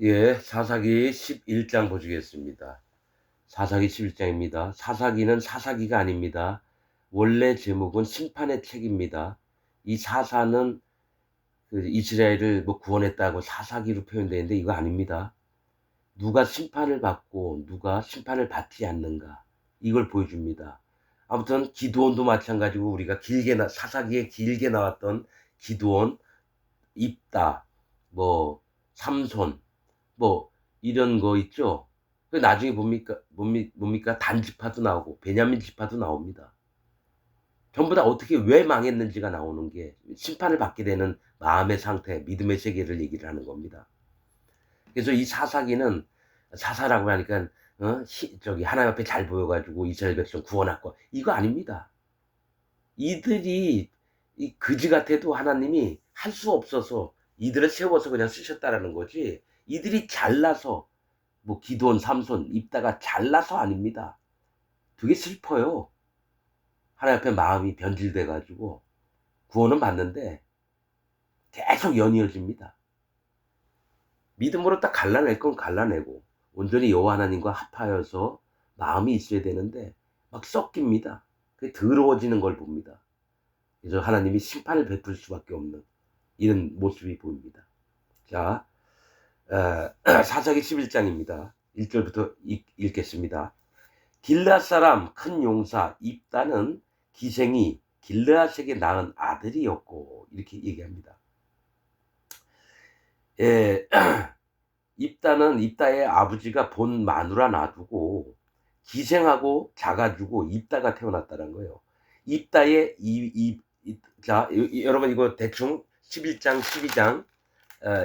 예, 사사기 11장 보시겠습니다. 사사기 11장입니다. 사사기는 사사기가 아닙니다. 원래 제목은 심판의 책입니다. 이 사사는 이스라엘을 구원했다고 사사기로 표현되는데 이거 아닙니다. 누가 심판을 받고 누가 심판을 받지 않는가, 이걸 보여줍니다. 아무튼 기드온도 마찬가지고, 우리가 사사기에 길게 나왔던 기드온, 입다, 삼손, 뭐 이런 거 있죠. 그 나중에 뭡니까? 단 지파도 나오고 베냐민 지파도 나옵니다. 전부 다 어떻게 왜 망했는지가 나오는 게 심판을 받게 되는 마음의 상태, 믿음의 세계를 얘기를 하는 겁니다. 그래서 이 사사기는, 사사라고 하니까 하나님 앞에 잘 보여가지고 이스라엘 백성 구원할 거, 이거 아닙니다. 이들이 그지 같아도 하나님이 할 수 없어서 이들을 세워서 그냥 쓰셨다라는 거지, 이들이 잘나서 기드온, 삼손, 입다가 잘나서 아닙니다. 되게 슬퍼요. 하나님 앞에 마음이 변질돼 가지고 구원은 받는데 계속 연이어집니다. 믿음으로 딱 갈라낼 건 갈라내고 온전히 여호와 하나님과 합하여서 마음이 있어야 되는데 막 섞입니다. 그게 더러워지는 걸 봅니다. 그래서 하나님이 심판을 베풀 수밖에 없는 이런 모습이 보입니다. 자, 사사기 11장입니다. 1절부터 읽겠습니다. 길르앗 사람 큰 용사 입다는 기생이 길르앗에게 낳은 아들이었고, 이렇게 얘기합니다. 예, 입다의 아버지가 본 마누라 놔두고 기생하고 작아지고 입다가 태어났다는 거예요. 입다의 자, 여러분 이거 대충 11장 12장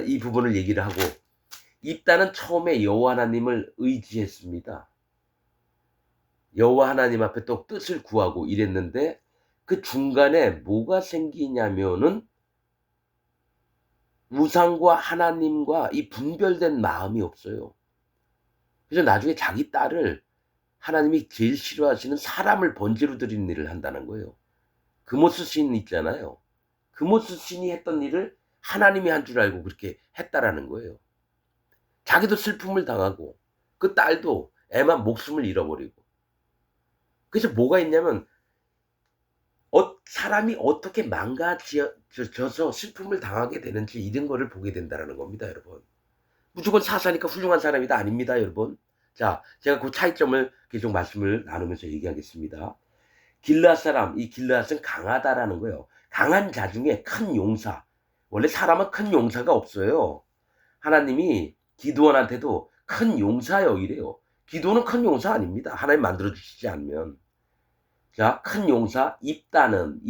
이 부분을 얘기를 하고, 입다는 처음에 여호와 하나님을 의지했습니다. 여호와 하나님 앞에 또 뜻을 구하고 이랬는데, 그 중간에 뭐가 생기냐면은 우상과 하나님과 이 분별된 마음이 없어요. 그래서 나중에 자기 딸을 하나님이 제일 싫어하시는 사람을 번제로 드리는 일을 한다는 거예요. 금오스 신 있잖아요. 금오스 신이 했던 일을 하나님이 한 줄 알고 그렇게 했다라는 거예요. 자기도 슬픔을 당하고 그 딸도 애만 목숨을 잃어버리고. 그래서 뭐가 있냐면, 사람이 어떻게 망가져서 슬픔을 당하게 되는지, 이런 거를 보게 된다는 겁니다, 여러분. 무조건 사사니까 훌륭한 사람이다, 아닙니다, 여러분. 자, 제가 그 차이점을 계속 말씀을 나누면서 얘기하겠습니다. 길르앗 사람, 이 길르앗은 강하다라는 거예요. 강한 자 중에 큰 용사. 원래 사람은 큰 용사가 없어요. 하나님이 기드온한테도 큰 용사여 이래요. 기드온은 큰 용사 아닙니다. 하나님 만들어주시지 않으면. 자, 큰 용사 입다는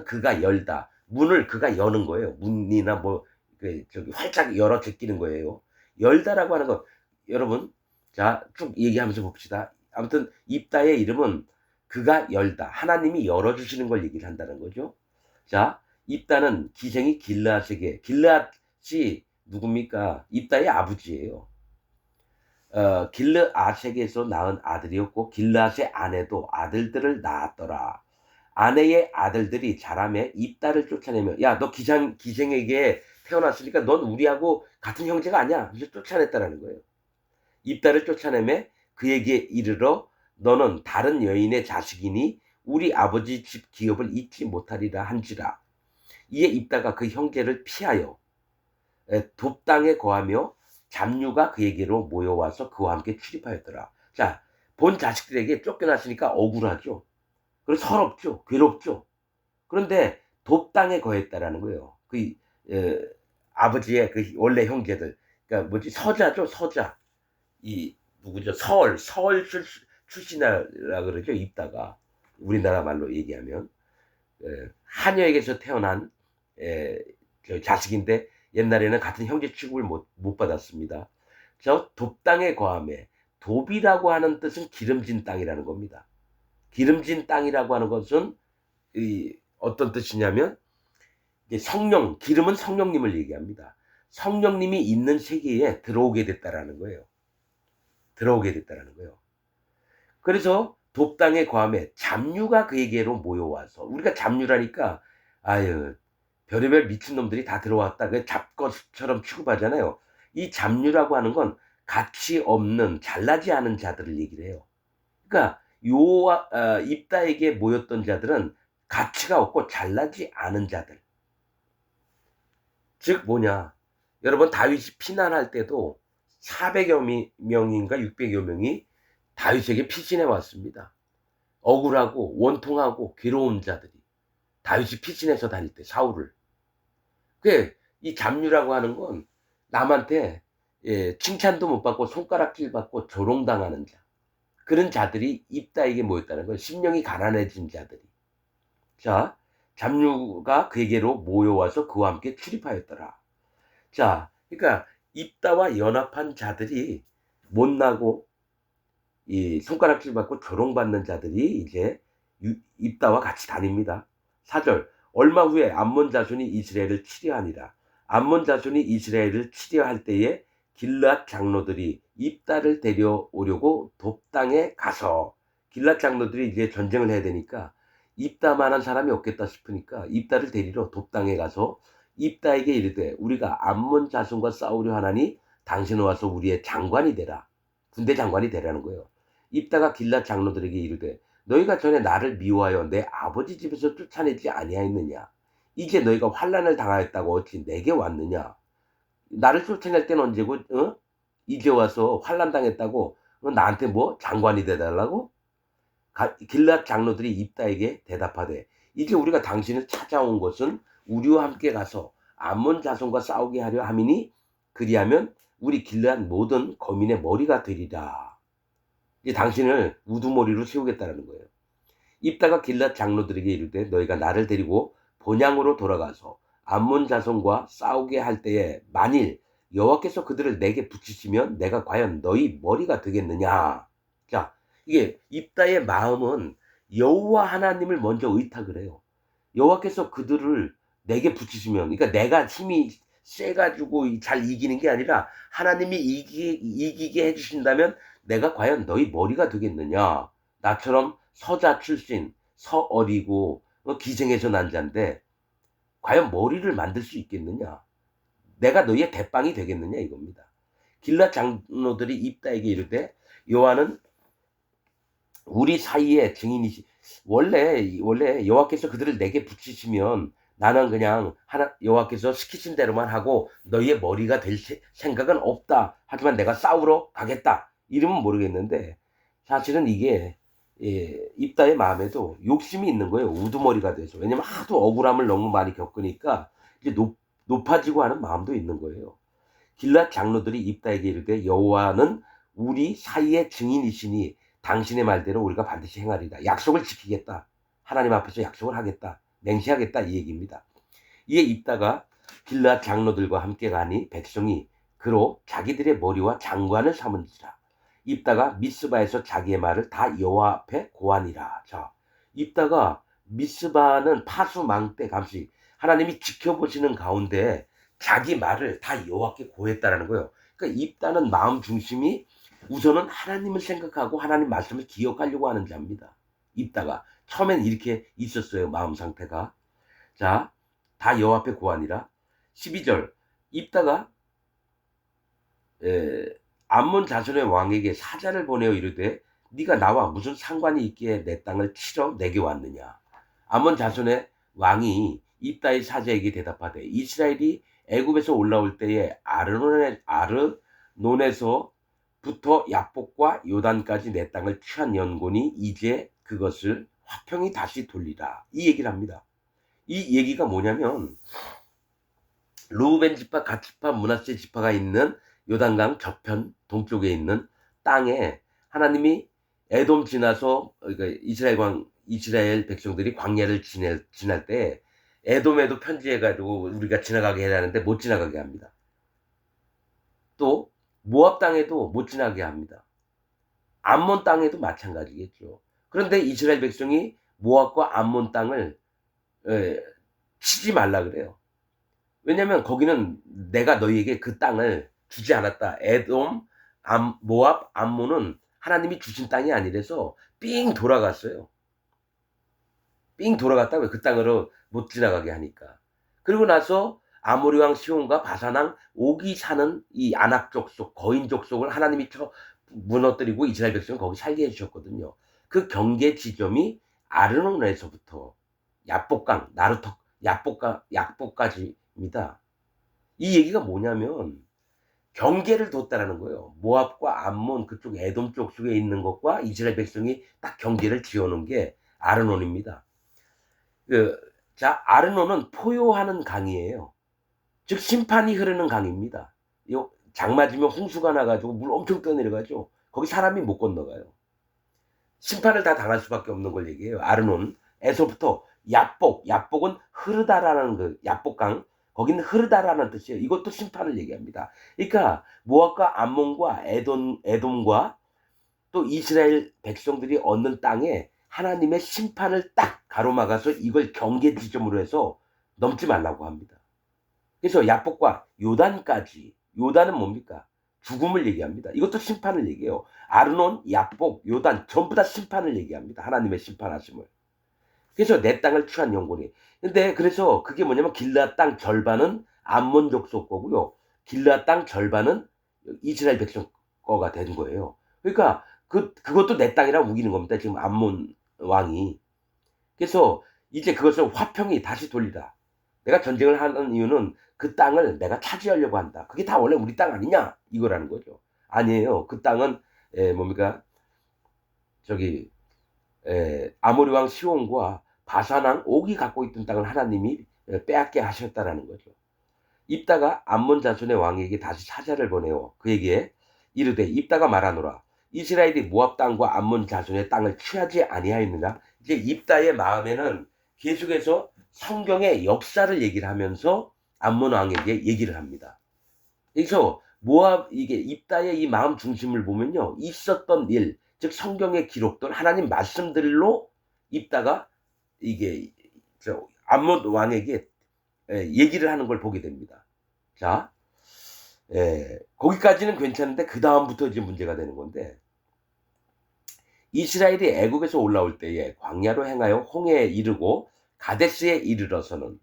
그가 열다. 문을 그가 여는 거예요. 문이나 활짝 열어 제끼는 거예요. 열다라고 하는 거, 여러분, 자, 쭉 얘기하면서 봅시다. 아무튼 입다의 이름은 그가 열다. 하나님이 열어주시는 걸 얘기를 한다는 거죠. 자, 입다는 기생이 길르앗이 누굽니까? 입다의 아버지예요. 길르앗에게서 낳은 아들이었고, 길르앗의 아내도 아들들을 낳았더라. 아내의 아들들이 자라매 입다를 쫓아내며, 야, 너 기생에게 태어났으니까 넌 우리하고 같은 형제가 아니야. 그래서 쫓아냈다라는 거예요. 입다를 쫓아내매 그에게 이르러, 너는 다른 여인의 자식이니 우리 아버지 집 기업을 잊지 못하리라 한지라. 이에 입다가 그 형제를 피하여 돕당에 거하며 잡류가 그에게로 모여와서 그와 함께 출입하였더라. 자, 본 자식들에게 쫓겨났으니까 억울하죠. 그리고 서럽죠. 괴롭죠. 그런데 돕당에 거했다라는 거예요. 아버지의 그 원래 형제들. 그러니까 서자죠, 서자. 누구죠? 서울 출신이라 그러죠, 입다가. 우리나라 말로 얘기하면. 하녀에게서 태어난 자식인데, 옛날에는 같은 형제 취급을 못 받았습니다. 저 돕당에 거함에, 돕이라고 하는 뜻은 기름진 땅이라는 겁니다. 기름진 땅이라고 하는 것은 어떤 뜻이냐면, 기름은 성령님을 얘기합니다. 성령님이 있는 세계에 들어오게 됐다라는 거예요. 그래서 돕당에 거함에 잡류가 그에게로 모여와서, 우리가 잡류라니까, 아유, 별의별 미친놈들이 다 들어왔다, 그 잡것처럼 취급하잖아요. 이 잡류라고 하는 건 가치 없는 잘나지 않은 자들을 얘기를 해요. 그러니까 입다에게 모였던 자들은 가치가 없고 잘나지 않은 자들. 즉 뭐냐? 여러분 다윗이 피난할 때도 400여 명인가 600여 명이 다윗에게 피신해 왔습니다. 억울하고 원통하고 괴로운 자들이 다윗이 피신해서 다닐 때 사울을. 이 잡류라고 하는 건 남한테 칭찬도 못 받고 손가락질 받고 조롱당하는 자. 그런 자들이 입다에게 모였다는 거예요. 심령이 가난해진 자들이. 자, 잡류가 그에게로 모여와서 그와 함께 출입하였더라. 자, 그러니까 입다와 연합한 자들이 못나고 이 손가락질 받고 조롱받는 자들이 이제 입다와 같이 다닙니다. 4절 얼마 후에 암몬 자손이 이스라엘을 치려하니라. 암몬 자손이 이스라엘을 치려할 때에 길앗 장로들이 입다를 데려오려고 돕당에 가서 길앗 장로들이 이제 전쟁을 해야 되니까 입다만한 사람이 없겠다 싶으니까 입다를 데리러 돕당에 가서 입다에게 이르되 우리가 암몬 자손과 싸우려 하나니 당신은 와서 우리의 장관이 되라. 군대 장관이 되라는 거예요. 입다가 길앗 장로들에게 이르되 너희가 전에 나를 미워하여 내 아버지 집에서 쫓아내지 아니하였느냐. 이제 너희가 환난을 당하였다고 어찌 내게 왔느냐. 나를 쫓아낼 때는 언제고 이제 와서 환난 당했다고 나한테 뭐 장관이 되달라고. 길앗 장로들이 입다에게 대답하되 이제 우리가 당신을 찾아온 것은 우리와 함께 가서 암몬 자손과 싸우게 하려 함이니 그리하면 우리 길앗 모든 거민의 머리가 되리라. 이제 당신을 우두머리로 세우겠다는 거예요. 입다가 길앗 장로들에게 이르되 너희가 나를 데리고 본향으로 돌아가서 암몬 자손과 싸우게 할 때에 만일 여호와께서 그들을 내게 붙이시면 내가 과연 너희 머리가 되겠느냐. 자, 이게 입다의 마음은 여호와 하나님을 먼저 의탁을 해요. 여호와께서 그들을 내게 붙이시면, 그러니까 내가 힘이 세가지고 잘 이기는 게 아니라 하나님이 이기게 해주신다면 내가 과연 너희 머리가 되겠느냐. 나처럼 서자 출신, 서어리고 기생에서 난 자인데 과연 머리를 만들 수 있겠느냐. 내가 너희의 대빵이 되겠느냐 이겁니다. 길앗 장로들이 입다에게 이르되 여호와는 우리 사이에 증인이시. 원래 여호와께서 그들을 내게 붙이시면 나는 그냥 여호와께서 시키신 대로만 하고 너희의 머리가 될 생각은 없다. 하지만 내가 싸우러 가겠다. 이러면 모르겠는데 사실은 이게 입다의 마음에도 욕심이 있는 거예요. 우두머리가 돼서. 왜냐면 하도 억울함을 너무 많이 겪으니까 이제 높아지고 하는 마음도 있는 거예요. 길앗 장로들이 입다에게 이르되 여호와는 우리 사이의 증인이시니 당신의 말대로 우리가 반드시 행하리라. 약속을 지키겠다. 하나님 앞에서 약속을 하겠다. 맹세하겠다. 이 얘기입니다. 이에 입다가 길앗 장로들과 함께 가니 백성이 그로 자기들의 머리와 장관을 삼은지라. 입다가 미스바에서 자기의 말을 다 여호와 앞에 고하니라. 자, 입다가 미스바는 파수망대 감시 하나님이 지켜보시는 가운데 자기 말을 다 여호와께 고했다라는 거예요. 그러니까 입다는 마음 중심이 우선은 하나님을 생각하고 하나님 말씀을 기억하려고 하는 자입니다. 입다가 처음엔 이렇게 있었어요. 마음 상태가. 자, 다 여호와 앞에 고하니라. 12절 입다가 암몬 자손의 왕에게 사자를 보내어 이르되 네가 나와 무슨 상관이 있기에 내 땅을 치러 내게 왔느냐. 암몬 자손의 왕이 입다의 사자에게 대답하되 이스라엘이 애굽에서 올라올 때에 아르논에서부터 야복과 요단까지 내 땅을 취한 연고니 이제 그것을 화평히 다시 돌리라. 이 얘기를 합니다. 이 얘기가 뭐냐면 루벤 지파, 갓 지파, 므낫세 지파가 있는 요단강 저편 동쪽에 있는 땅에 하나님이 에돔 지나서 그러니까 이스라엘 백성들이 광야를 지날 때 에돔에도 편지해가지고 우리가 지나가게 해라는데 못 지나가게 합니다. 또 모압 땅에도 못 지나게 합니다. 암몬 땅에도 마찬가지겠죠. 그런데 이스라엘 백성이 모압과 암몬 땅을 치지 말라 그래요. 왜냐면 거기는 내가 너희에게 그 땅을 주지 않았다. 에돔, 모압, 암몬은 하나님이 주신 땅이 아니라서 삥 돌아갔어요. 삥 돌아갔다 왜 그 땅으로 못 지나가게 하니까. 그리고 나서 아모리 왕 시온과 바산 왕 옥이 사는 이 아낙 족속, 거인 족속을 하나님이 무너뜨리고 이스라엘 백성을 거기 살게 해주셨거든요. 그 경계 지점이 아르논에서부터 야복강, 나루터, 약복까지입니다. 이 얘기가 뭐냐면 경계를 뒀다라는 거예요. 모압과 암몬 그쪽 에돔 쪽 속에 있는 것과 이스라엘 백성이 딱 경계를 지어놓은 게 아르논입니다. 자, 아르논은 포효하는 강이에요. 즉 심판이 흐르는 강입니다. 장 맞으면 홍수가 나가지고 물 엄청 떠내려가죠. 거기 사람이 못 건너가요. 심판을 다 당할 수밖에 없는 걸 얘기해요. 아르논에서부터 야복은 흐르다라는 그 야복강, 거기는 흐르다라는 뜻이에요. 이것도 심판을 얘기합니다. 그러니까 모압과 암몬과 에돔과 또 이스라엘 백성들이 얻는 땅에 하나님의 심판을 딱 가로막아서 이걸 경계 지점으로 해서 넘지 말라고 합니다. 그래서 야복과 요단까지, 요단은 뭡니까? 죽음을 얘기합니다. 이것도 심판을 얘기해요. 아르논, 야복, 요단 전부 다 심판을 얘기합니다. 하나님의 심판하심을. 그래서 내 땅을 취한 영혼이. 근데 그래서 그게 뭐냐면 길르앗 땅 절반은 암몬 족속 거고요. 길르앗 땅 절반은 이스라엘 백성 거가 된 거예요. 그러니까 그것도 내 땅이라고 우기는 겁니다. 지금 암몬 왕이. 그래서 이제 그것을 화평이 다시 돌리라. 내가 전쟁을 하는 이유는 그 땅을 내가 차지하려고 한다. 그게 다 원래 우리 땅 아니냐? 이거라는 거죠. 아니에요. 그 땅은 뭡니까? 저기 아모리 왕 시온과 바산 왕 옥이 갖고 있던 땅을 하나님이 빼앗게 하셨다라는 거죠. 입다가 암몬 자손의 왕에게 다시 사자를 보내어 그에게 이르되 입다가 말하노라. 이스라엘이 모압 땅과 암몬 자손의 땅을 취하지 아니하였느냐. 이제 입다의 마음에는 계속해서 성경의 역사를 얘기를 하면서 암몬 왕에게 얘기를 합니다. 그래서 모압 이게 입다의 이 마음 중심을 보면요. 있었던 일, 즉 성경의 기록들 하나님 말씀들로 입다가 이게 암몬 왕에게 얘기를 하는 걸 보게 됩니다. 자, 거기까지는 괜찮은데 그 다음부터 이제 문제가 되는 건데 이스라엘이 애국에서 올라올 때에 광야로 행하여 홍해에 이르고 가데스에 이르러서는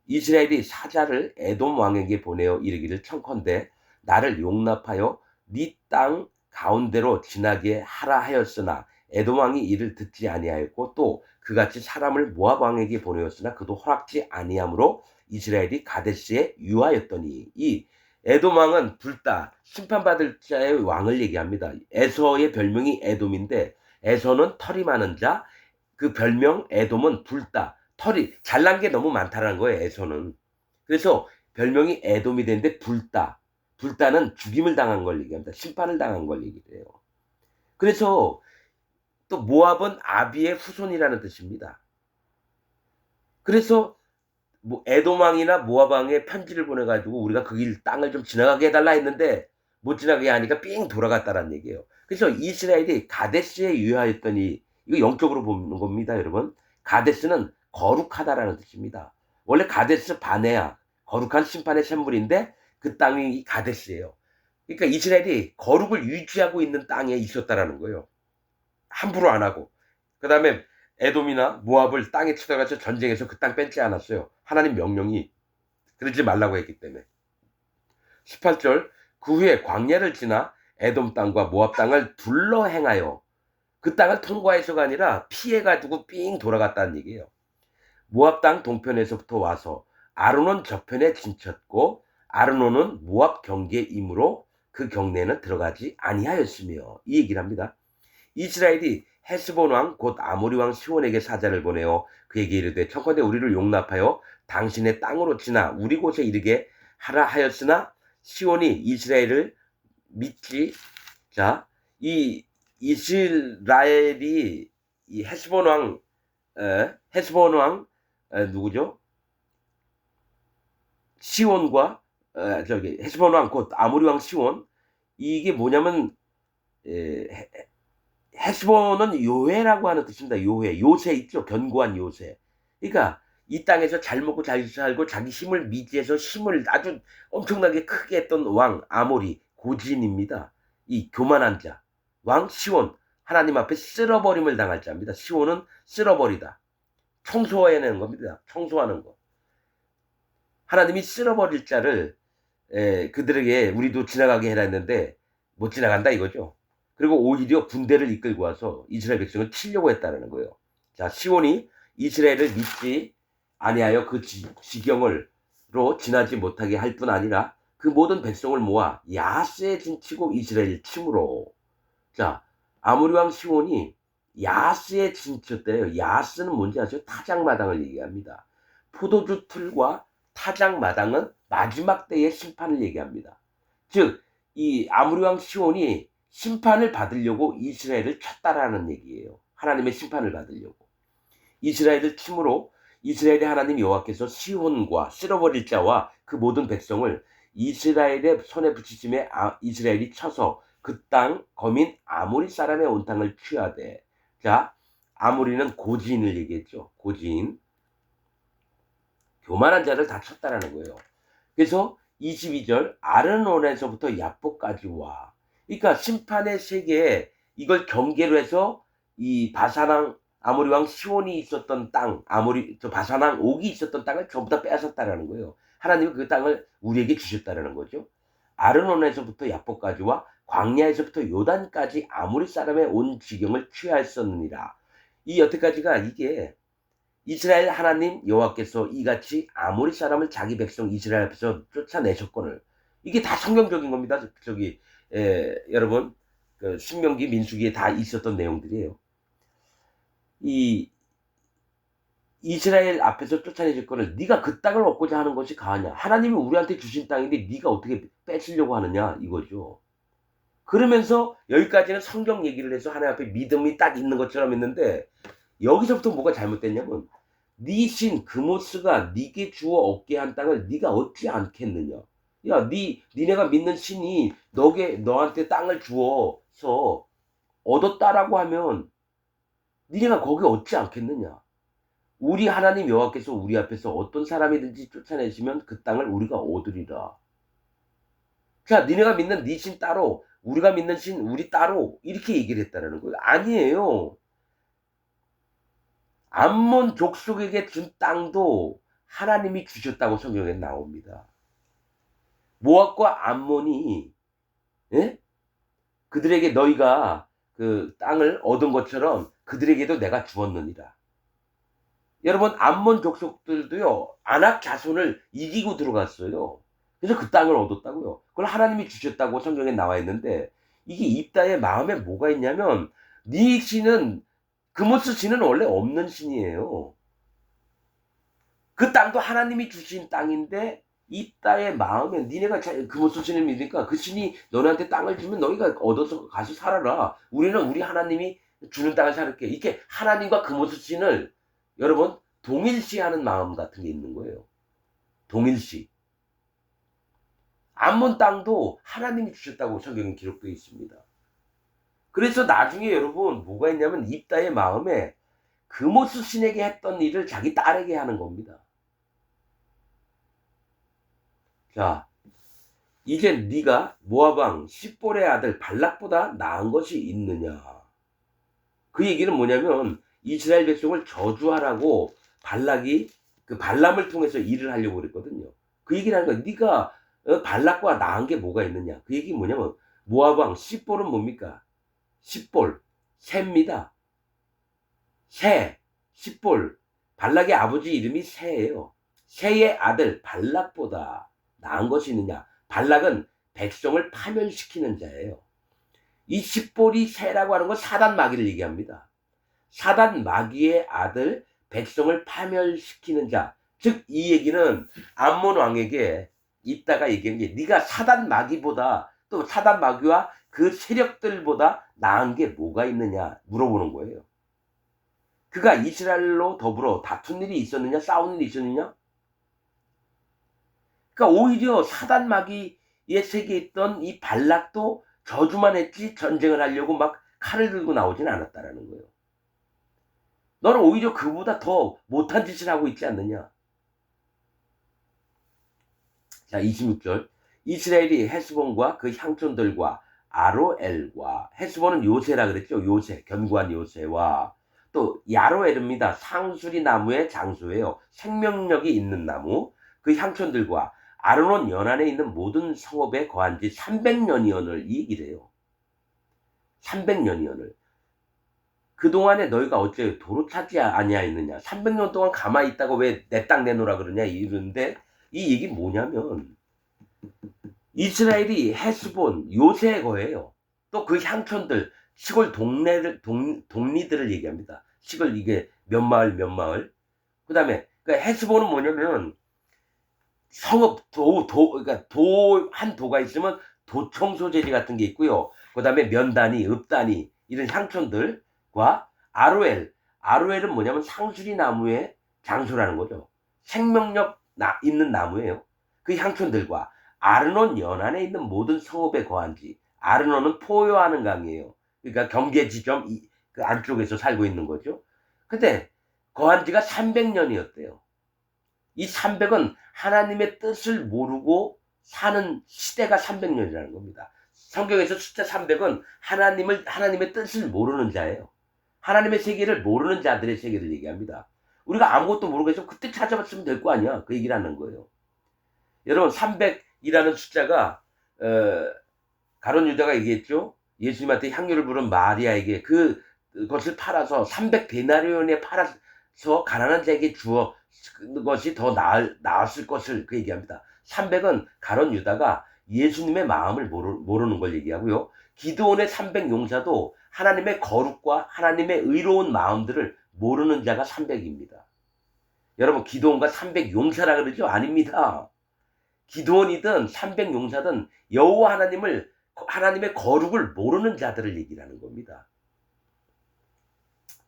이스라엘이 사자를 에돔 왕에게 보내어 이르기를 청컨대 나를 용납하여 네 땅 가운데로 지나게 하라 하였으나 에돔 왕이 이를 듣지 아니하였고 또 그같이 사람을 모압 왕에게 보내었으나 그도 허락지 아니하므로 이스라엘이 가데스에 유하였더니 이 에돔 왕은 불다 심판받을 자의 왕을 얘기합니다. 에서의 별명이 에돔인데 에서는 털이 많은 자, 그 별명 에돔은 불다. 털이 잘난 게 너무 많다라는 거예요. 에서는. 그래서 별명이 에돔이 되는데 불다. 불다는 죽임을 당한 걸 얘기합니다. 심판을 당한 걸 얘기해요. 그래서 또 모압은 아비의 후손이라는 뜻입니다. 그래서 뭐 에돔 왕이나 모압 왕에 편지를 보내가지고 우리가 그 길 땅을 좀 지나가게 해달라 했는데 못 지나가게 하니까 삥 돌아갔다라는 얘기예요. 그래서 이스라엘이 가데스에 유하였더니 이거 영적으로 보는 겁니다, 여러분. 가데스는 거룩하다라는 뜻입니다. 원래 가데스 바네아 거룩한 심판의 샘물인데 그 땅이 가데스예요. 그러니까 이스라엘이 거룩을 유지하고 있는 땅에 있었다라는 거예요. 함부로 안 하고. 그 다음에 에돔이나 모압을 땅에 쳐들어가서 전쟁에서 그 땅 뺏지 않았어요. 하나님 명령이 그러지 말라고 했기 때문에. 18절 그 후에 광야를 지나 에돔 땅과 모압 땅을 둘러 행하여 그 땅을 통과해서가 아니라 피해가지고 삥 돌아갔다는 얘기예요. 모압 땅 동편에서부터 와서 아르논 저편에 진쳤고 아르논은 모압 경계이므로 그 경내는 들어가지 아니하였으며 이 얘기를 합니다. 이스라엘이 헤스본 왕 곧 아모리 왕 시온에게 사자를 보내어 그에게 이르되 청컨대 우리를 용납하여 당신의 땅으로 지나 우리 곳에 이르게 하라 하였으나 시온이 이스라엘을 믿지. 자, 이 이스라엘이 이 헤스본 왕 누구죠? 시온과 저기 헤스본 왕 곧 아모리 왕 시온 이게 뭐냐면 헤스본은 요해라고 하는 뜻입니다. 요해, 요새 있죠. 견고한 요새. 그러니까 이 땅에서 잘 먹고 잘 살고 자기 힘을 미지해서 힘을 아주 엄청나게 크게 했던 왕 아모리 고진입니다. 이 교만한 자. 왕 시온 하나님 앞에 쓸어버림을 당할 자입니다. 시온은 쓸어버리다. 청소해내는 겁니다. 청소하는 거. 하나님이 쓸어버릴 자를 그들에게 우리도 지나가게 해라 했는데 못 지나간다 이거죠. 그리고 오히려 군대를 이끌고 와서 이스라엘 백성을 치려고 했다는 거예요. 자, 시온이 이스라엘을 믿지 아니하여 그 지경을로 지나지 못하게 할 뿐 아니라 그 모든 백성을 모아 야스에 진치고 이스라엘 침으로. 자, 아모리 왕 시온이 야스에 진쳤대요. 야스는 뭔지 아세요? 타작마당을 얘기합니다. 포도주 틀과 타작마당은 마지막 때의 심판을 얘기합니다. 즉, 이 아모리 왕 시온이 심판을 받으려고 이스라엘을 쳤다라는 얘기예요. 하나님의 심판을 받으려고. 이스라엘을 침으로 이스라엘의 하나님 여호와께서 시온과 쓸어버릴 자와 그 모든 백성을 이스라엘의 손에 붙이심에 이스라엘이 쳐서 그 땅 거민 아모리 사람의 온 땅을 취하되. 자, 아모리는 고지인을 얘기했죠. 고지인. 교만한 자를 다 쳤다라는 거예요. 그래서 22절 아르논에서부터 야복까지 와. 그러니까 심판의 세계에 이걸 경계로 해서 이 바사랑 아모리 왕 시온이 있었던 땅, 바사랑 옥이 있었던 땅을 전부 다 빼앗았다라는 거예요. 하나님은 그 땅을 우리에게 주셨다라는 거죠. 아르논에서부터 야복까지와 광야에서부터 요단까지 아모리 사람의 온 지경을 취하였었느니라. 이 여태까지가 이게 이스라엘 하나님 여호와께서 이같이 아모리 사람을 자기 백성 이스라엘 앞에서 쫓아내셨거늘. 이게 다 성경적인 겁니다. 여러분 그 신명기 민수기에 다 있었던 내용들이에요. 이 이스라엘 앞에서 쫓아내셨거늘 네가 그 땅을 얻고자 하는 것이 가하냐. 하나님이 우리한테 주신 땅인데 네가 어떻게 뺏으려고 하느냐 이거죠. 그러면서 여기까지는 성경 얘기를 해서 하나님 앞에 믿음이 딱 있는 것처럼 했는데 여기서부터 뭐가 잘못됐냐면 네 신 그모스가 네게 주어 얻게 한 땅을 네가 얻지 않겠느냐. 야, 니네가 믿는 신이 너한테 땅을 주어서 얻었다라고 하면 니네가 거기 얻지 않겠느냐. 우리 하나님 여호와께서 우리 앞에서 어떤 사람이든지 쫓아내시면 그 땅을 우리가 얻으리라. 자, 니네가 믿는 네 신 따로 우리가 믿는 신 우리 따로 이렇게 얘기를 했다는 거예요. 아니에요. 암몬 족속에게 준 땅도 하나님이 주셨다고 성경에 나옵니다. 모압과 암몬이 그들에게 너희가 그 땅을 얻은 것처럼 그들에게도 내가 주었느니라. 여러분 암몬 족속들도요 아낙 자손을 이기고 들어갔어요. 그래서 그 땅을 얻었다고요. 그걸 하나님이 주셨다고 성경에 나와 있는데 이게 입다의 마음에 뭐가 있냐면 네 신은 그모스 신은 원래 없는 신이에요. 그 땅도 하나님이 주신 땅인데 입다의 마음에 니네가 그모스 신을 믿으니까 그 신이 너네한테 땅을 주면 너희가 얻어서 가서 살아라. 우리는 우리 하나님이 주는 땅을 살게. 이렇게 하나님과 그모스 신을 여러분 동일시하는 마음 같은 게 있는 거예요. 동일시. 암몬 땅도 하나님이 주셨다고 성경에 기록되어 있습니다. 그래서 나중에 여러분 뭐가 있냐면 입다의 마음에 그모스 신에게 했던 일을 자기 딸에게 하는 겁니다. 자, 이제 네가 모압 왕 십볼의 아들 발락보다 나은 것이 있느냐. 그 얘기는 뭐냐면 이스라엘 백성을 저주하라고 발락이 그 발람을 통해서 일을 하려고 그랬거든요. 그 얘기를 하는 거야. 네가 발락과 나은 게 뭐가 있느냐. 그 얘기 뭐냐면 모압 왕 십볼은 뭡니까? 십볼, 새입니다. 새, 십볼. 발락의 아버지 이름이 새예요. 새의 아들 발락보다 나은 것이 있느냐. 발락은 백성을 파멸시키는 자예요. 이 십볼이 새라고 하는 건 사단 마귀를 얘기합니다. 사단 마귀의 아들 백성을 파멸시키는 자. 즉 이 얘기는 암몬 왕에게 있다가 얘기한 게 네가 사단 마귀보다 또 사단 마귀와 그 세력들보다 나은 게 뭐가 있느냐 물어보는 거예요. 그가 이스라엘로 더불어 다툰 일이 있었느냐 싸우는 일이 있었느냐. 그러니까 오히려 사단 마귀의 세계에 있던 이 발락도 저주만 했지 전쟁을 하려고 막 칼을 들고 나오진 않았다라는 거예요. 너는 오히려 그보다 더 못한 짓을 하고 있지 않느냐. 자, 26절. 이스라엘이 헤스본과 그 향촌들과 아로엘과, 헤스본은 요새라 그랬죠. 요새, 견고한 요새와 또 야로엘입니다. 상수리 나무의 장수예요. 생명력이 있는 나무. 그 향촌들과 아르논 연안에 있는 모든 성읍에 거한 지 300년이언을 이 얘기래요. 300년이언을. 그동안에 너희가 어째 도로 찾지 아니하였느냐. 300년 동안 가만히 있다가 왜 내 땅 내놓으라 그러냐 이러는데, 이 얘기 뭐냐면 이스라엘이 헤스본 요새에 거예요. 또 그 향촌들 시골 동리들을 얘기합니다. 시골 이게 몇 마을 몇 마을. 그다음에 그러니까 헤스본은 뭐냐면 성읍 그러니까 한 도가 있으면 도청소재지 같은 게 있고요. 그다음에 면단위, 읍단위 이런 향촌들과 아로엘은 뭐냐면 상수리 나무의 장소라는 거죠. 생명력 있는 나무예요. 그 향촌들과 아르논 연안에 있는 모든 성읍에 거한지. 아르논은 포효하는 강이에요. 그러니까 경계 지점 그 안쪽에서 살고 있는 거죠. 근데 거한 지가 300년이었대요. 이 300은 하나님의 뜻을 모르고 사는 시대가 300년이라는 겁니다. 성경에서 숫자 300은 하나님의 뜻을 모르는 자예요. 하나님의 세계를 모르는 자들의 세계를 얘기합니다. 우리가 아무것도 모르고 해서 그때 찾아봤으면 될 거 아니야. 그 얘기를 하는 거예요. 여러분 300이라는 숫자가 가룟 유다가 얘기했죠. 예수님한테 향유를 부른 마리아에게 그것을 팔아서 300데나리온에 팔아서 가난한 자에게 주어 것이 더 나았을 것을 그 얘기합니다. 300은 가룟 유다가 예수님의 마음을 모르는 걸 얘기하고요. 기드온의 300 용사도 하나님의 거룩과 하나님의 의로운 마음들을 모르는 자가 300입니다. 여러분 기드온과 300 용사라 그러죠? 아닙니다. 기드온이든 300 용사든 여호와 하나님의 거룩을 모르는 자들을 얘기하는 겁니다.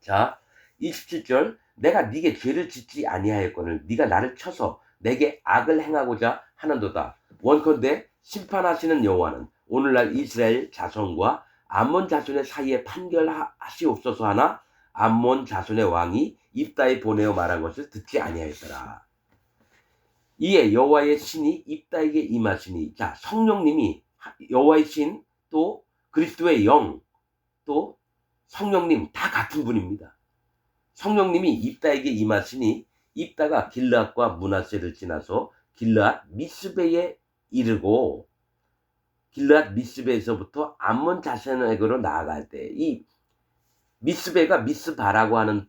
자, 27절 내가 네게 죄를 짓지 아니하였거늘 네가 나를 쳐서 내게 악을 행하고자 하는도다. 원컨대 심판하시는 여호와는 오늘날 이스라엘 자손과 암몬 자손의 사이에 판결하시옵소서 하나 암몬 자손의 왕이 입다에 보내어 말한 것을 듣지 아니하였더라. 이에 여호와의 신이 입다에게 임하시니. 자, 성령님이 여호와의 신 또 그리스도의 영 또 성령님 다 같은 분입니다. 성령님이 입다에게 임하시니 입다가 길르앗과 므낫세를 지나서 길르앗 미스베에 이르고 길르앗 미스베에서부터 암몬 자손에게로 나아갈 때 이 미스베가 미스바라고 하는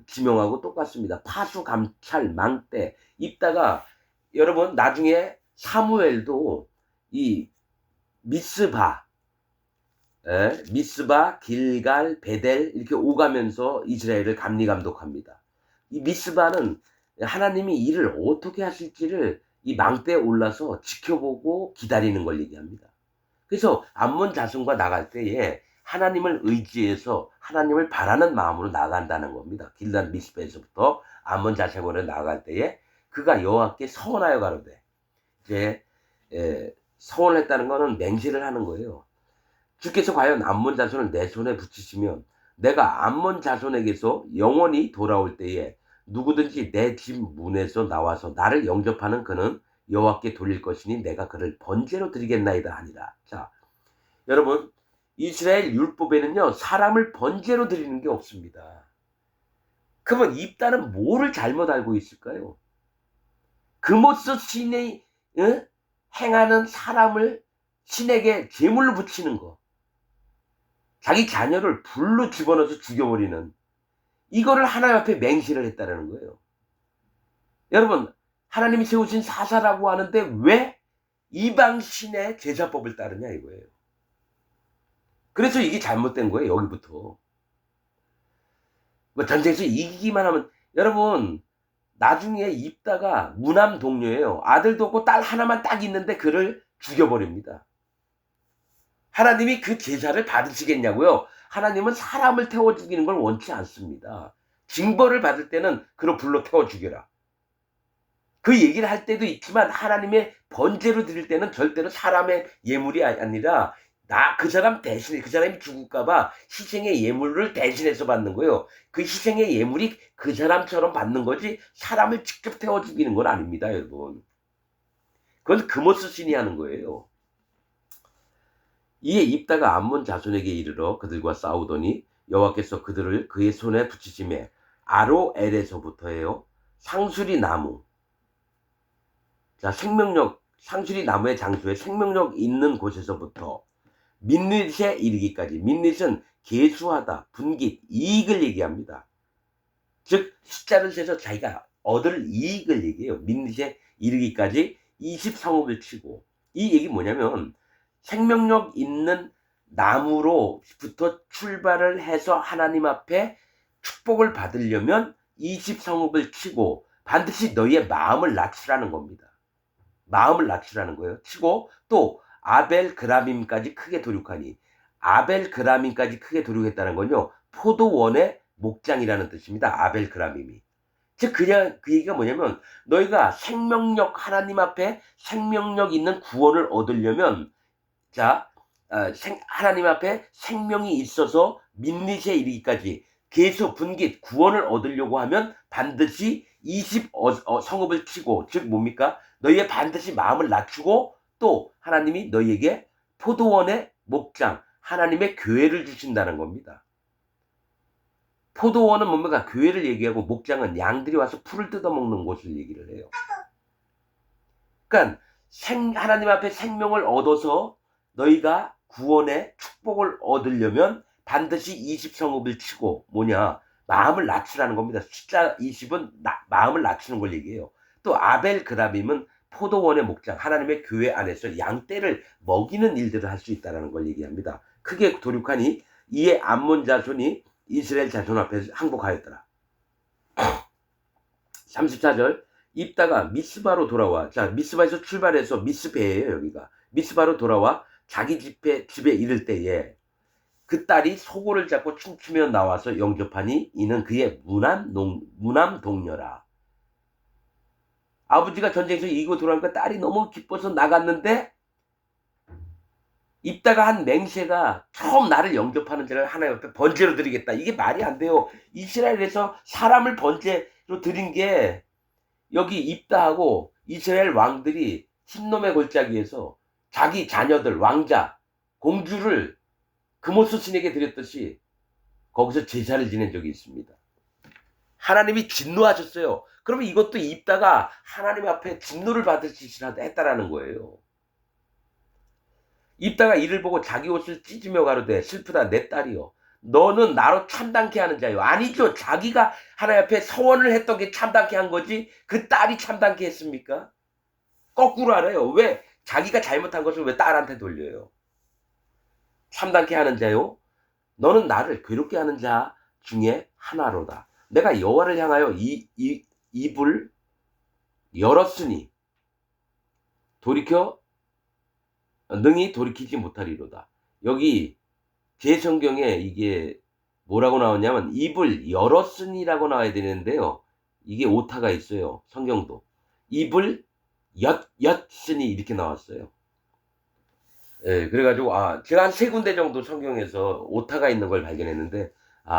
지명하고 똑같습니다. 파수, 감찰, 망대. 입다가 여러분 나중에 사무엘도 이 미스바, 길갈, 베델 이렇게 오가면서 이스라엘을 감리감독합니다. 이 미스바는 하나님이 일을 어떻게 하실지를 이 망대에 올라서 지켜보고 기다리는 걸 얘기합니다. 그래서 암몬 자손과 나갈 때에 하나님을 의지해서 하나님을 바라는 마음으로 나간다는 겁니다. 길르앗 미스베에서부터 암몬 자손으로 나갈 때에 그가 여호와께 서원하여 가로되. 이제 서원했다는 것은 맹세를 하는 거예요. 주께서 과연 암몬 자손을 내 손에 붙이시면 내가 암몬 자손에게서 영원히 돌아올 때에 누구든지 내 집 문에서 나와서 나를 영접하는 그는 여호와께 돌릴 것이니 내가 그를 번제로 드리겠나이다 하니라. 자, 여러분 이스라엘 율법에는요 사람을 번제로 드리는 게 없습니다. 그러면 입다는 뭐를 잘못 알고 있을까요? 금오스 신이 행하는 사람을 신에게 제물로 붙이는 거, 자기 자녀를 불로 집어넣어서 죽여버리는 이거를 하나님 앞에 맹세를 했다는 거예요. 여러분 하나님이 세우신 사사라고 하는데 왜 이방 신의 제사법을 따르냐 이거예요. 그래서 이게 잘못된 거예요. 여기부터. 뭐 전쟁에서 이기기만 하면. 여러분 나중에 입다가 무남 동료예요. 아들도 없고 딸 하나만 딱 있는데 그를 죽여버립니다. 하나님이 그 제사를 받으시겠냐고요? 하나님은 사람을 태워 죽이는 걸 원치 않습니다. 징벌을 받을 때는 그를 불러 태워 죽여라. 그 얘기를 할 때도 있지만 하나님의 번제로 드릴 때는 절대로 사람의 예물이 아니라 그 사람 대신에 그 사람이 죽을까봐 희생의 예물을 대신해서 받는 거예요. 그 희생의 예물이 그 사람처럼 받는 거지 사람을 직접 태워 죽이는 건 아닙니다, 여러분. 그건 금오스 신이 하는 거예요. 이에 입다가 암몬 자손에게 이르러 그들과 싸우더니 여호와께서 그들을 그의 손에 붙이심에 아로엘에서부터예요. 상수리 나무 자, 생명력, 상수리 나무의 장소에 생명력 있는 곳에서부터 민릿에 이르기까지. 민릿은 계수하다, 분깃, 이익을 얘기합니다. 즉 숫자를 세서 자기가 얻을 이익을 얘기해요. 민릿에 이르기까지 20성읍을 치고. 이 얘기 뭐냐면 생명력 있는 나무로부터 출발을 해서 하나님 앞에 축복을 받으려면 20성읍을 치고 반드시 너희의 마음을 낮추라는 겁니다. 마음을 낮추라는 거예요. 치고 또 아벨 그라밈까지 크게 도륙하니. 아벨 그라밈까지 크게 도륙했다는 건요, 포도원의 목장이라는 뜻입니다. 아벨 그라밈이. 즉 그냥 그 얘기가 뭐냐면 너희가 생명력, 하나님 앞에 생명력 있는 구원을 얻으려면, 자, 하나님 앞에 생명이 있어서 민릿에 이르기까지 계수 분깃 구원을 얻으려고 하면 반드시 20 성읍을 치고, 즉 뭡니까? 너희의 반드시 마음을 낮추고 또 하나님이 너희에게 포도원의 목장, 하나님의 교회를 주신다는 겁니다. 포도원은 뭡니까? 교회를 얘기하고 목장은 양들이 와서 풀을 뜯어먹는 곳을 얘기를 해요. 그러니까 하나님 앞에 생명을 얻어서 너희가 구원의 축복을 얻으려면 반드시 20성읍을 치고, 뭐냐? 마음을 낮추라는 겁니다. 숫자 20은 마음을 낮추는 걸 얘기해요. 또 아벨 그라빔은 포도원의 목장, 하나님의 교회 안에서 양떼를 먹이는 일들을 할 수 있다는 걸 얘기합니다. 크게 도륙하니 이에 암몬 자손이 이스라엘 자손 앞에 항복하였더라. 34절 입다가 미스바로 돌아와. 자, 미스바에서 출발해서 미스베예요. 여기가 미스바로 돌아와 자기 집에 이를 때에 그 딸이 소고를 잡고 춤추며 나와서 영접하니 이는 그의 무남 동녀라. 아버지가 전쟁에서 이기고 돌아오니까 딸이 너무 기뻐서 나갔는데 입다가 한 맹세가 처음 나를 영접하는 자를 하나님 앞에 번제로 드리겠다. 이게 말이 안 돼요. 이스라엘에서 사람을 번제로 드린 게 여기 입다하고 이스라엘 왕들이 흰놈의 골짜기에서 자기 자녀들, 왕자, 공주를 금오스 신에게 드렸듯이 거기서 제사를 지낸 적이 있습니다. 하나님이 진노하셨어요. 그러면 이것도 입다가 하나님 앞에 진노를 받을 짓을 했다라는 거예요. 입다가 이를 보고 자기 옷을 찢으며 가로되 슬프다 내 딸이여 너는 나로 참담케 하는 자요. 아니죠. 자기가 하나님 앞에 서원을 했던 게 참담케 한 거지 그 딸이 참담케 했습니까? 거꾸로 알아요. 왜 자기가 잘못한 것을 왜 딸한테 돌려요? 참담케 하는 자요 너는 나를 괴롭게 하는 자 중에 하나로다. 내가 여호와를 향하여 입을 열었으니 능히 돌이키지 못하리로다. 여기 제 성경에 이게 뭐라고 나왔냐면 입을 열었으니라고 나와야 되는데요. 이게 오타가 있어요. 성경도. 입을 였으니 이렇게 나왔어요. 예, 그래가지고 제가 한 3군데 정도 성경에서 오타가 있는 걸 발견했는데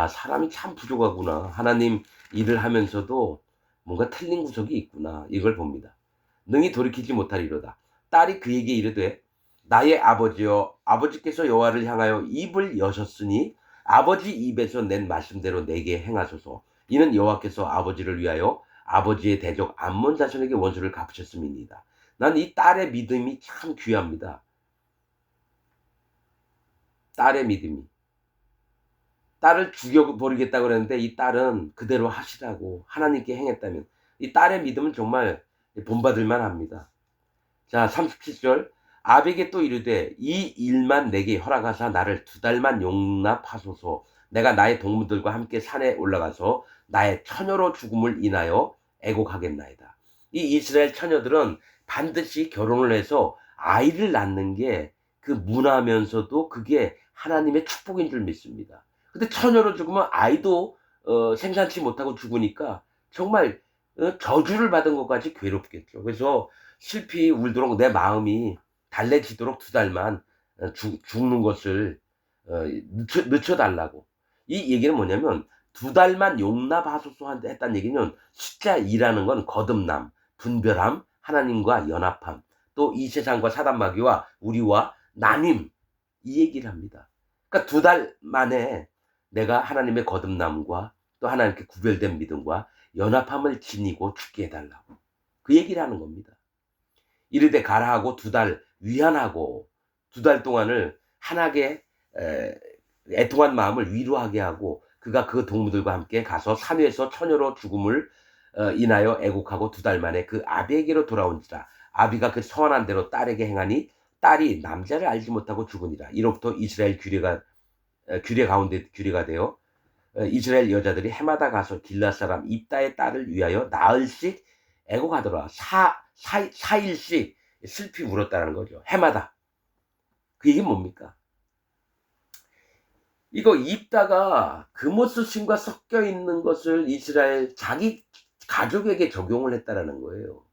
사람이 참 부족하구나. 하나님 일을 하면서도 뭔가 틀린 구석이 있구나. 이걸 봅니다. 능히 돌이키지 못하리로다. 딸이 그에게 이르되 나의 아버지여 아버지께서 여호와를 향하여 입을 여셨으니 아버지 입에서 낸 말씀대로 내게 행하소서. 이는 여호와께서 아버지를 위하여 아버지의 대적 암몬 자손에게 원수를 갚으셨음이니이다. 난 이 딸의 믿음이 참 귀합니다. 딸의 믿음이. 딸을 죽여버리겠다고 그랬는데 이 딸은 그대로 하시라고 하나님께 행했다면 이 딸의 믿음은 정말 본받을만 합니다. 자, 37절 아벨에게 또 이르되 이 일만 내게 허락하사 나를 2달만 용납하소서. 내가 나의 동무들과 함께 산에 올라가서 나의 처녀로 죽음을 인하여 애곡하겠나이다. 이 이스라엘 처녀들은 반드시 결혼을 해서 아이를 낳는 게 그 문화면서도 그게 하나님의 축복인 줄 믿습니다. 근데 처녀로 죽으면 아이도 생산치 못하고 죽으니까 정말 저주를 받은 것까지 괴롭겠죠. 그래서 슬피 울도록 내 마음이 달래지도록 2달만 죽는 것을 늦춰달라고. 이 얘기는 뭐냐면 2달만 용납하소서 했다는 얘기는 숫자 2라는 건 거듭남, 분별함, 하나님과 연합함, 또 이 세상과 사단마귀와 우리와 나님, 이 얘기를 합니다. 그러니까 2달 만에 내가 하나님의 거듭남과 또 하나님께 구별된 믿음과 연합함을 지니고 죽게 해달라고 그 얘기를 하는 겁니다. 이르되 가라 하고 2달 위안하고 2달 동안을 한하게 애통한 마음을 위로하게 하고 그가 그 동무들과 함께 가서 산위에서 처녀로 죽음을 인하여 애곡하고 2달 만에 그 아비에게로 돌아온지라. 아비가 그 서원한 대로 딸에게 행하니 딸이 남자를 알지 못하고 죽으니라. 이로부터 이스라엘 규례 가운데 규례가 되어 이스라엘 여자들이 해마다 가서 길앗 사람 입다의 딸을 위하여 나흘씩 애곡하더라. 4일씩 슬피 울었다는 거죠. 해마다. 그 얘기 뭡니까? 이거 입다가 금오스신과 섞여 있는 것을 이스라엘 자기 가족에게 적용을 했다라는 거예요.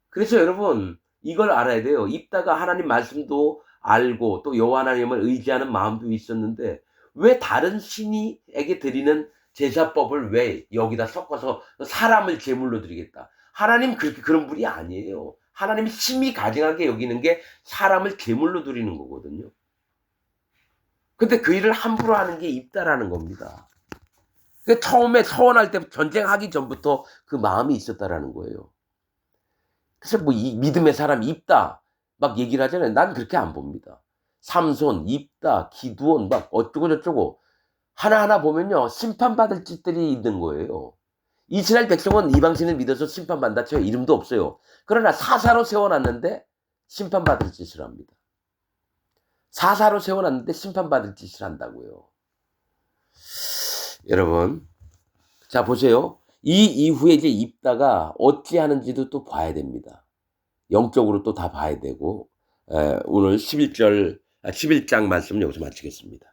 그래서 여러분 이걸 알아야 돼요. 입다가 하나님 말씀도 알고 또 여호와 하나님을 의지하는 마음도 있었는데 왜 다른 신이에게 드리는 제사법을 왜 여기다 섞어서 사람을 제물로 드리겠다. 하나님 그렇게 그런 분이 아니에요. 하나님이 심히 가증하게 여기는 게 사람을 제물로 드리는 거거든요. 근데 그 일을 함부로 하는 게 입다라는 겁니다. 처음에 서원할 때 전쟁하기 전부터 그 마음이 있었다라는 거예요. 그래서 뭐 이 믿음의 사람 입다 막 얘기를 하잖아요. 난 그렇게 안 봅니다. 삼손, 입다, 기드온 막 어쩌고 저쩌고 하나하나 보면요. 심판받을 짓들이 있는 거예요. 이스라엘 백성은 이방신을 믿어서 심판받는다 쳐요. 이름도 없어요. 그러나 사사로 세워놨는데 심판받을 짓을 합니다. 사사로 세워놨는데 심판받을 짓을 한다고요. 여러분, 자 보세요. 이 이후에 이제 입다가 어찌하는지도 또 봐야 됩니다. 영적으로 또 다 봐야 되고 오늘 11장 말씀 여기서 마치겠습니다.